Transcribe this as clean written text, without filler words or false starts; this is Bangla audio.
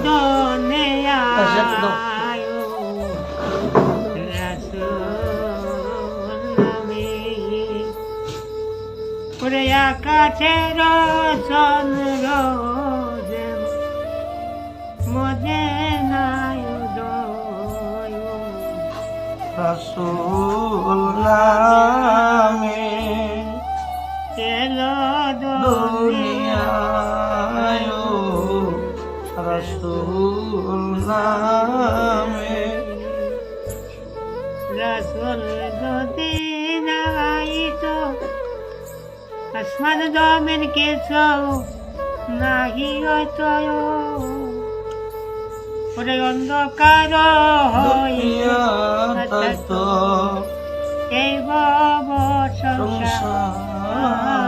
দনে আয়ো ওরে আকাশের চন্দ্র মজে নাই উদয় রাসূল নামে এলো দুনিয়ায় রাসূল নামে রাসূল যদি নাইতো আসমান জমিন কিছু নাহি হইতো ওরে অন্ধকার হইয়া তো এই ভব সংসার